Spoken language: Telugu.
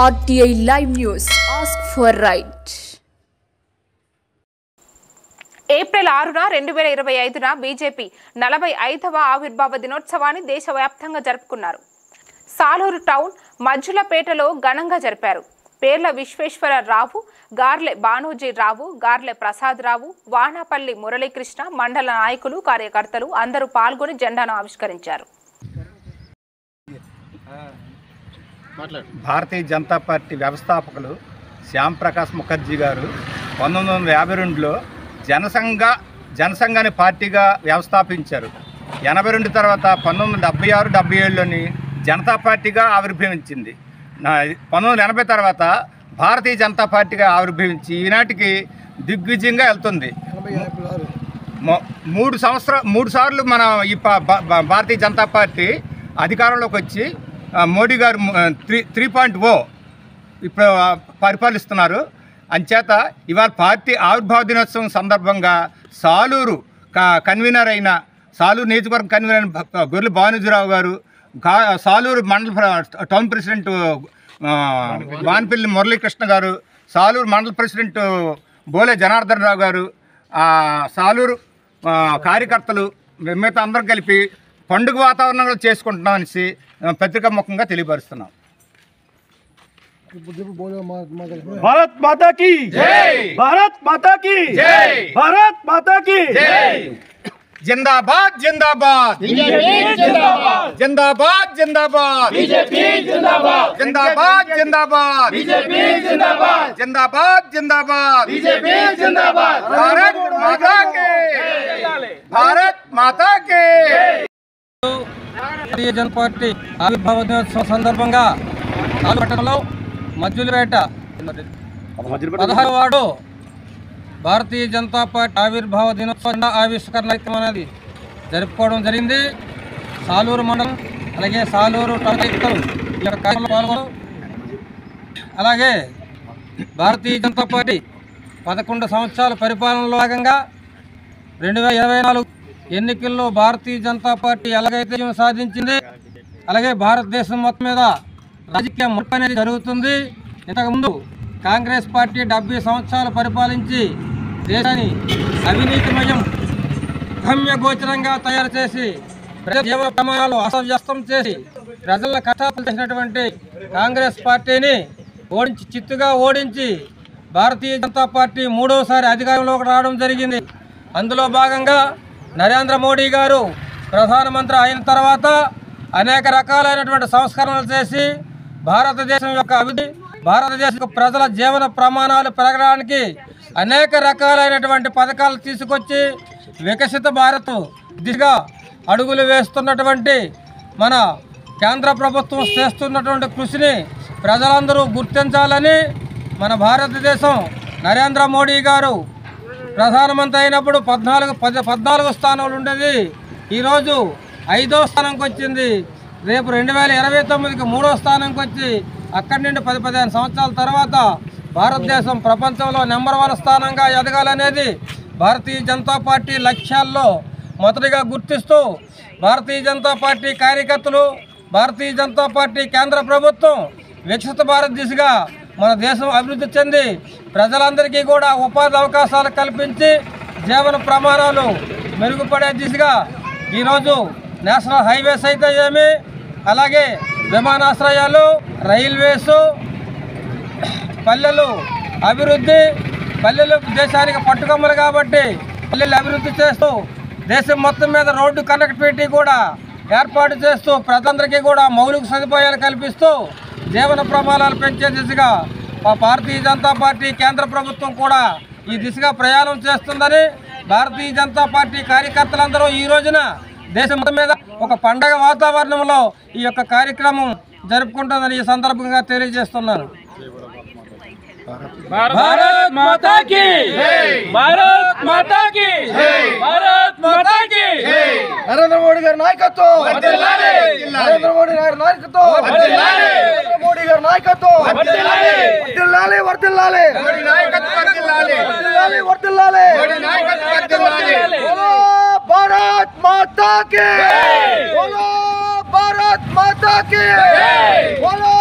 RTI Live News. Ask for right. April 6న 2025న బీజేపీ 45వ ఆవిర్భావ దినోత్సవాన్ని దేశవ్యాప్తంగా జరుపుకున్నారు. సాలూరు టౌన్ మజ్జులపేటలో ఘనంగా జరిపారు. పేర్ల విశ్వేశ్వరరావు, గార్లె బానోజీరావు, గార్లె ప్రసాదరావు, వానాపల్లి మురళీకృష్ణ, మండల నాయకులు, కార్యకర్తలు అందరూ పాల్గొని జెండాను ఆవిష్కరించారు. భారతీయ జనతా పార్టీ వ్యవస్థాపకులు శ్యామ్ ప్రకాష్ ముఖర్జీ గారు 1952లో జనసంఘాన్ని పార్టీగా వ్యవస్థాపించారు. 82 తర్వాత 1976-77లోని జనతా పార్టీగా ఆవిర్భవించింది. 1980 తర్వాత భారతీయ జనతా పార్టీగా ఆవిర్భవించి ఈనాటికి దిగ్విజయంగా వెళ్తుంది. 3 సార్లు మన ఈ భారతీయ జనతా పార్టీ అధికారంలోకి వచ్చి మోడీ గారు 3.0 ఇప్పుడు పరిపాలిస్తున్నారు. అంచేత ఇవాళ పార్టీ ఆవిర్భావ దినోత్సవం సందర్భంగా సాలూరు నియోజకవర్గం కన్వీనర్ అయిన గొర్రెల బానోజీరావు గారు, సాలూరు మండల టౌన్ ప్రెసిడెంట్ వానపల్లి మురళీకృష్ణ గారు, సాలూరు మండల ప్రెసిడెంట్ బోలే జనార్దన్ రావు గారు, సాలూరు కార్యకర్తలు మిగతా అందరం కలిపి పండుగ వాతావరణంలో చేసుకుంటున్నామనేసి పత్రికాముఖంగా తెలియపరుస్తున్నాం. भारत माता की जय, भारत माता की जय, भारत माता की जय. जिंदाबाद जिंदाबाद बीजेपी जिंदाबाद, जिंदाबाद जिंदाबाद बीजेपी जिंदाबाद, जिंदाबाद जिंदाबाद बीजेपी जिंदाबाद, जिंदाबाद जिंदाबाद बीजेपी जिंदाबाद. भारत माता के, भारत माता के. భారతీయ జనతా పార్టీ ఆవిర్భావ దినోత్సవం సందర్భంగా పట్టణంలో మజ్జులపేట 16వ వార్డు భారతీయ జనతా పార్టీ ఆవిర్భావ దినోత్సవ ఆవిష్కరణ కార్యక్రమం అనేది జరుపుకోవడం జరిగింది. సాలూరు మండలం అలాగే సాలూరు టౌన్ ఈ యొక్క కార్యక్రమంలో పాల్గొన్నారు. అలాగే భారతీయ జనతా పార్టీ 11 సంవత్సరాల పరిపాలనలో భాగంగా 2024 ఎన్నికల్లో భారతీయ జనతా పార్టీ ఎలాగైతే సాధించింది, అలాగే భారతదేశం మొత్తం మీద రాజకీయ మార్పు అనేది జరుగుతుంది. ఇంతకుముందు కాంగ్రెస్ పార్టీ 70 సంవత్సరాలు పరిపాలించి దేశాన్ని అవినీతిమయం గమ్యగోచరంగా తయారు చేసి ప్రజల జీవన ప్రమాణాలు అస్తవ్యస్తం చేసి ప్రజల కష్టాలు చేసినటువంటి కాంగ్రెస్ పార్టీని చిత్తుగా ఓడించి భారతీయ జనతా పార్టీ 3వసారి అధికారంలోకి రావడం జరిగింది. అందులో భాగంగా నరేంద్ర మోడీ గారు ప్రధానమంత్రి అయిన తర్వాత అనేక రకాలైనటువంటి సంస్కరణలు చేసి భారతదేశం యొక్క అభివృద్ధి, భారతదేశ ప్రజల జీవన ప్రమాణాలు పెరగడానికి అనేక రకాలైనటువంటి పథకాలు తీసుకొచ్చి వికసిత భారత్ దిశగా అడుగులు వేస్తున్నటువంటి మన కేంద్ర ప్రభుత్వం చేస్తున్నటువంటి కృషిని ప్రజలందరూ గుర్తించాలని మన భారతదేశం నరేంద్ర మోడీ గారు ప్రధానమంత్రి అయినప్పుడు 14 స్థానంలో ఉండేది, ఈరోజు 5వ స్థానంకి వచ్చింది. రేపు 2029కి 3వ స్థానంకి వచ్చి అక్కడి నుండి 10-15 సంవత్సరాల తర్వాత భారతదేశం ప్రపంచంలో నెంబర్ 1 స్థానంగా ఎదగాలనేది భారతీయ జనతా పార్టీ లక్ష్యాల్లో మొదటిగా గుర్తిస్తూ భారతీయ జనతా పార్టీ కార్యకర్తలు, భారతీయ జనతా పార్టీ కేంద్ర ప్రభుత్వం వికసిత భారత్ దిశగా మన దేశం అభివృద్ధి చెంది ప్రజలందరికీ కూడా ఉపాధి అవకాశాలు కల్పించి జీవన ప్రమాణాలు మెరుగుపడే దిశగా ఈరోజు నేషనల్ హైవేస్ అయితే ఏమి, అలాగే విమానాశ్రయాలు, రైల్వేసు, పల్లెలు అభివృద్ధి, పల్లెలు దేశానికి పట్టుకొమ్మలు కాబట్టి పల్లెలు అభివృద్ధి చేస్తూ దేశం మొత్తం మీద రోడ్డు కనెక్టివిటీ కూడా ఏర్పాటు చేస్తూ ప్రజలందరికీ కూడా మౌలిక సదుపాయాలు కల్పిస్తూ జీవన ప్రమాణాలు పెంచే దిశగా భారతీయ జనతా పార్టీ కేంద్ర ప్రభుత్వం కూడా ఈ దిశగా ప్రయాణం చేస్తుందని భారతీయ జనతా పార్టీ కార్యకర్తలందరూ ఈ రోజున దేశం మొత్తం మీద ఒక పండగ వాతావరణంలో ఈ యొక్క కార్యక్రమం జరుపుకుంటుందని ఈ సందర్భంగా తెలియజేస్తున్నాను. भारत माता की जय, भारत माता की जय, भारत माता की जय. నరేంద్ర మోడీ గారి నాయకత్వం వర్ధిల్లాలి, నరేంద్ర మోడీ గారి నాయకత్వం వర్ధిల్లాలి, నరేంద్ర మోడీ గారి నాయకత్వం వర్ధిల్లాలి, వర్ధిల్లాలి, వర్ధిల్లాలి, మోడీ నాయకత్వం వర్ధిల్లాలి, వర్ధిల్లాలి, వర్ధిల్లాలి, మోడీ నాయకత్వం వర్ధిల్లాలి. బోలో భారత్ మాతా की जय, బోలో భారత్ మాతా की जय, బోలో